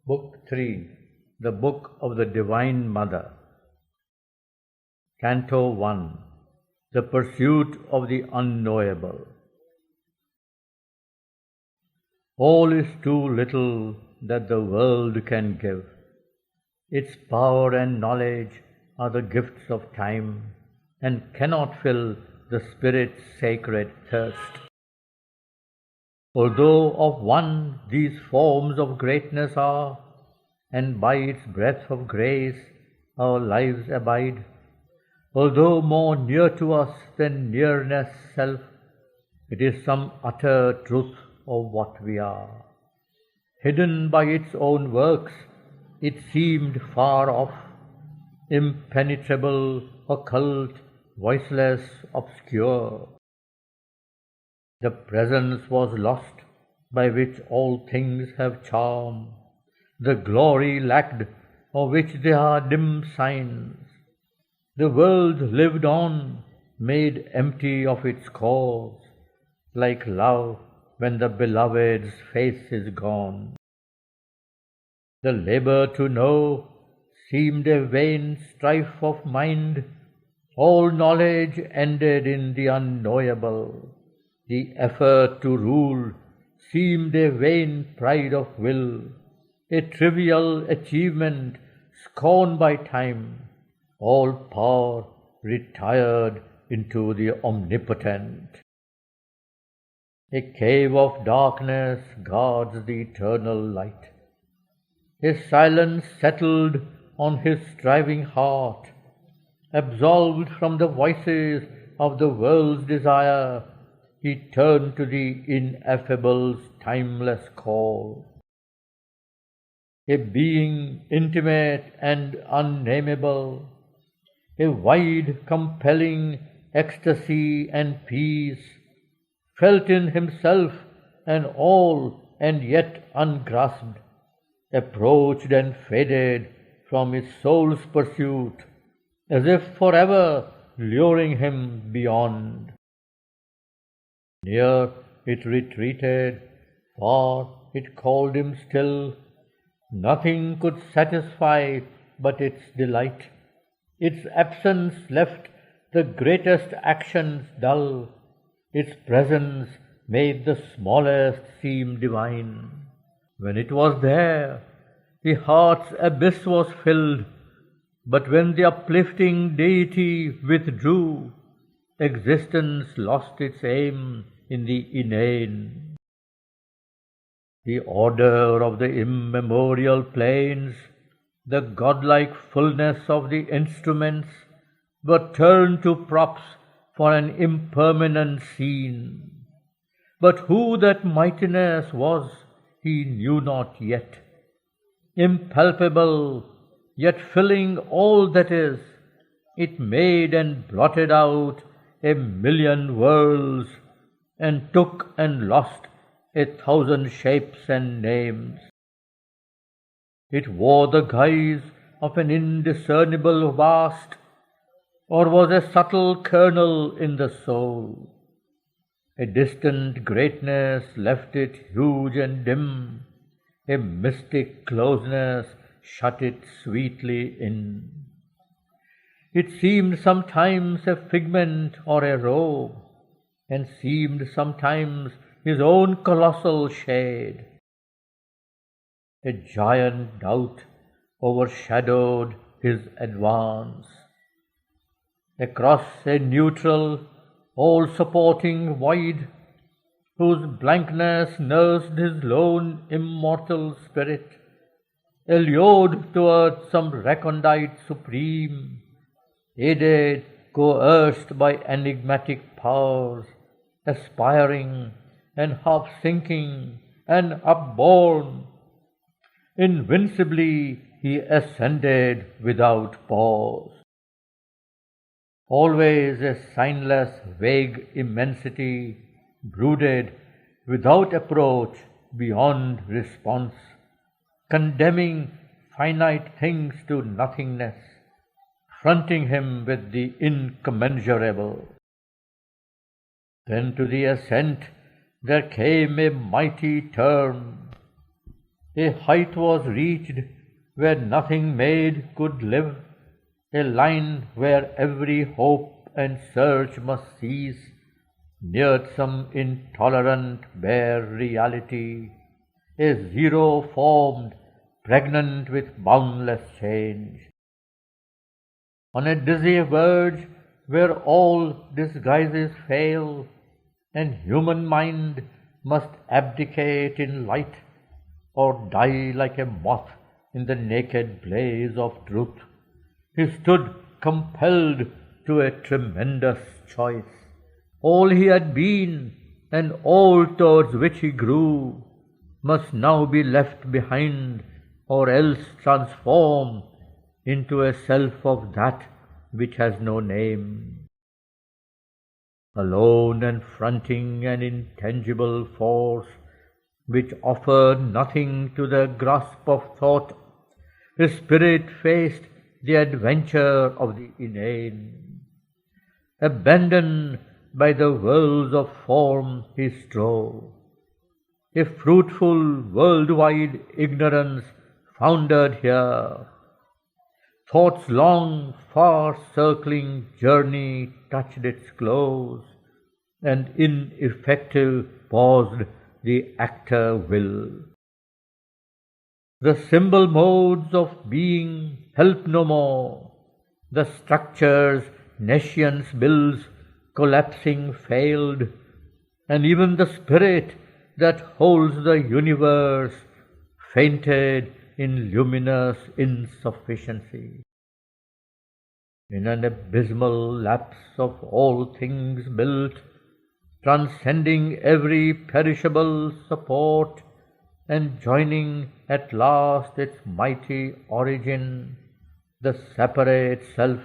Book 3, The Book of the Divine Mother. Canto 1, The Pursuit of the Unknowable. All is too little that the world can give. Its power and knowledge are the gifts of time, and cannot fill the spirit's sacred thirst. Although of one these forms of greatness are, and by its breath of grace our lives abide, although more near to us than nearness self, it is some utter truth of what we are. Hidden by its own works, it seemed far off, impenetrable, occult, voiceless, obscure. The presence was lost by which all things have charm, the glory lacked of which they are dim signs. The world lived on, made empty of its cause, like love when the beloved's face is gone. The labor to know seemed a vain strife of mind, all knowledge ended in the unknowable. The effort to rule seemed a vain pride of will, a trivial achievement scorned by time, all power retired into the omnipotent. A cave of darkness guards the eternal light. A silence settled on his striving heart, absolved from the voices of the world's desire. He turned to the ineffable's timeless call. A being intimate and unnameable, a wide, compelling ecstasy and peace, felt in himself and all and yet ungrasped, approached and faded from his soul's pursuit, as if forever luring him beyond. Near it retreated, far it called him still. Nothing could satisfy but its delight. Its absence left the greatest actions dull. Its presence made the smallest seem divine. When it was there, the heart's abyss was filled, but when the uplifting deity withdrew, existence lost its aim in the inane. The order of the immemorial plains, the godlike fullness of the instruments, were turned to props for an impermanent scene. But who that mightiness was, he knew not yet. Impalpable, yet filling all that is, it made and blotted out a million worlds, and took and lost 1,000 shapes and names. It wore the guise of an indiscernible vast, or was a subtle kernel in the soul. A distant greatness left it huge and dim, a mystic closeness shut it sweetly in. It seemed sometimes a figment or a robe, and seemed sometimes his own colossal shade. A giant doubt overshadowed his advance. Across a neutral, all-supporting void, whose blankness nursed his lone immortal spirit, allured towards some recondite supreme, aided, coerced by enigmatic powers, aspiring and half sinking and upborne, invincibly he ascended without pause. Always a signless, vague immensity brooded without approach, beyond response, condemning finite things to nothingness, fronting him with the incommensurable. Then to the ascent there came a mighty turn, A height was reached where nothing made could live, a line where every hope and search must cease, neared some intolerant bare reality, a zero formed, pregnant with boundless change. On a dizzy verge where all disguises fail, and human mind must abdicate in light, or die like a moth in the naked blaze of truth, he stood compelled to a tremendous choice. All he had been, and all towards which he grew, must now be left behind, or else transform into a self of that which has no name. Alone and fronting an intangible force which offered nothing to the grasp of thought, his spirit faced the adventure of the inane. Abandoned by the worlds of form he strove. A fruitful worldwide ignorance foundered here. Thought's long, far-circling journey touched its close, and ineffective paused the actor will. The symbol modes of being help no more, the structures nescience builds collapsing failed, and even the spirit that holds the universe fainted in luminous insufficiency. In an abysmal lapse of all things built, transcending every perishable support, and joining at last its mighty origin, the separate self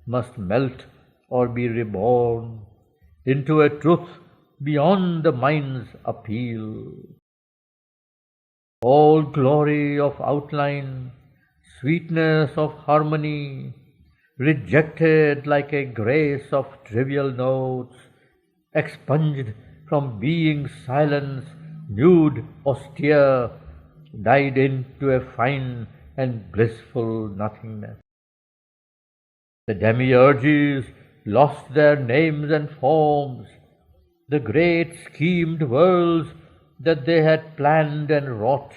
must melt or be reborn into a truth beyond the mind's appeal. All glory of outline, sweetness of harmony, rejected like a grace of trivial notes, expunged from being silence, nude, austere, died into a fine and blissful nothingness. The demiurges lost their names and forms, the great schemed worlds that they had planned and wrought,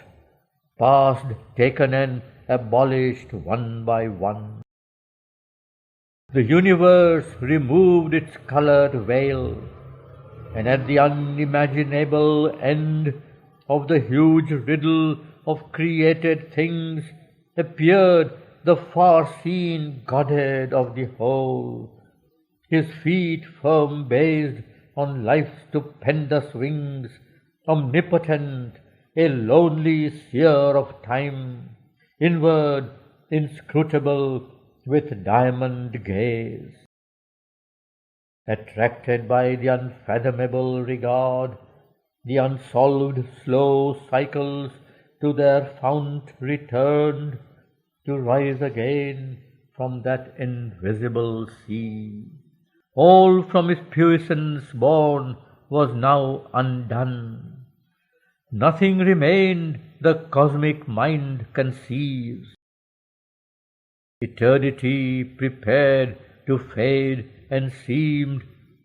passed, taken and abolished one by one. The universe removed its colored veil, and at the unimaginable end of the huge riddle of created things appeared the far-seen Godhead of the whole, his feet firm based on life's stupendous wings, omnipotent, a lonely seer of time, inward, inscrutable, with diamond gaze. Attracted by the unfathomable regard, the unsolved slow cycles to their fount returned, to rise again from that invisible sea. All from his puissance born was now undone. Nothing remained the cosmic mind conceives. Eternity prepared to fade and seemed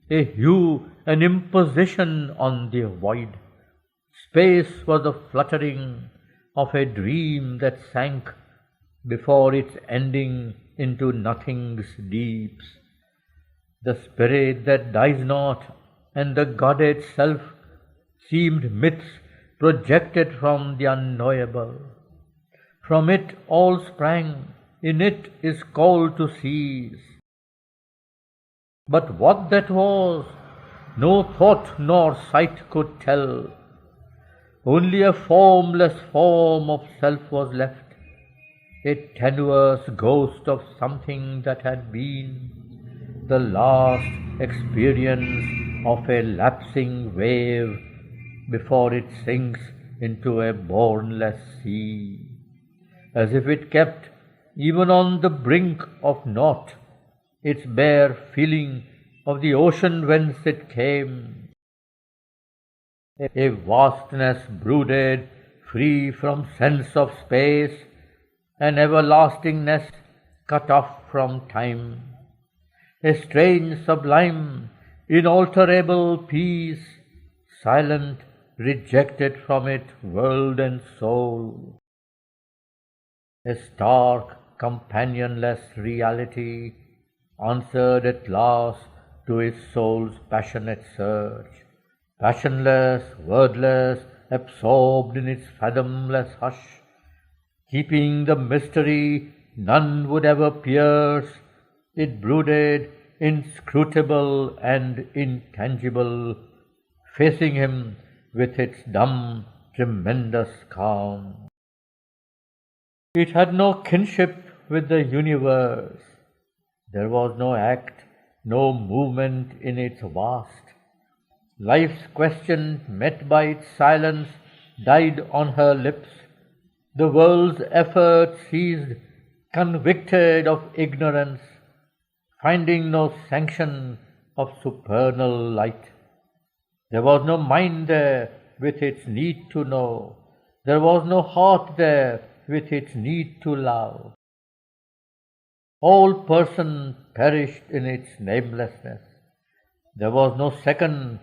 a hue, an imposition on the void. Space was the fluttering of a dream that sank before its ending into nothing's deeps. The spirit that dies not and the Godhead self seemed myths projected from the unknowable. From it all sprang, in it is called to cease. But what that was, no thought nor sight could tell. Only a formless form of self was left, a tenuous ghost of something that had been, the last experience of a lapsing wave before it sinks into a bournless sea, as if it kept, even on the brink of naught, its bare feeling of the ocean whence it came. A vastness brooded, free from sense of space, an everlastingness cut off from time, a strange, sublime, inalterable peace, silent, rejected from it world and soul, a stark, companionless reality, answered at last to his soul's passionate search, passionless, wordless, absorbed in its fathomless hush, keeping the mystery none would ever pierce. It brooded, inscrutable and intangible, facing him with its dumb, tremendous calm. It had no kinship with the universe. There was no act, no movement in its vast. Life's question, met by its silence, died on her lips. The world's effort ceased, convicted of ignorance, finding no sanction of supernal light. There was no mind there with its need to know. There was no heart there with its need to love. All person perished in its namelessness. There was no second,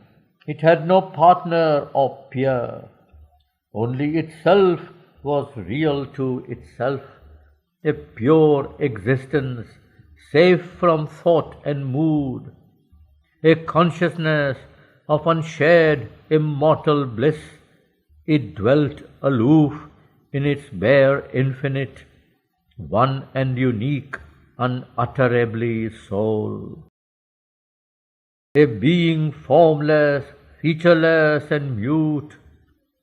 it had no partner or peer. Only itself was real to itself, a pure existence, safe from thought and mood, a consciousness of unshared immortal bliss. It dwelt aloof in its bare infinite, one and unique, unutterably soul. A being formless, featureless and mute,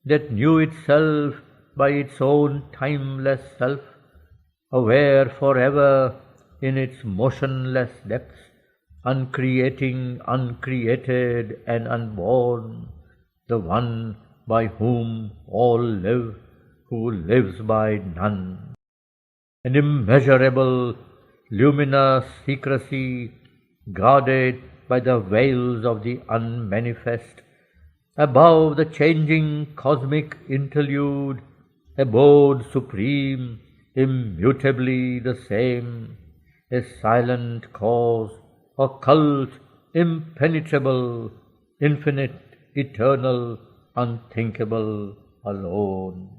that knew itself by its own timeless self, aware forever in its motionless depths, uncreating, uncreated and unborn, the one by whom all live, who lives by none. An immeasurable, luminous secrecy, guarded by the veils of the unmanifest, above the changing cosmic interlude, abode supreme, immutably the same, a silent cause, occult, impenetrable, infinite, eternal, unthinkable alone.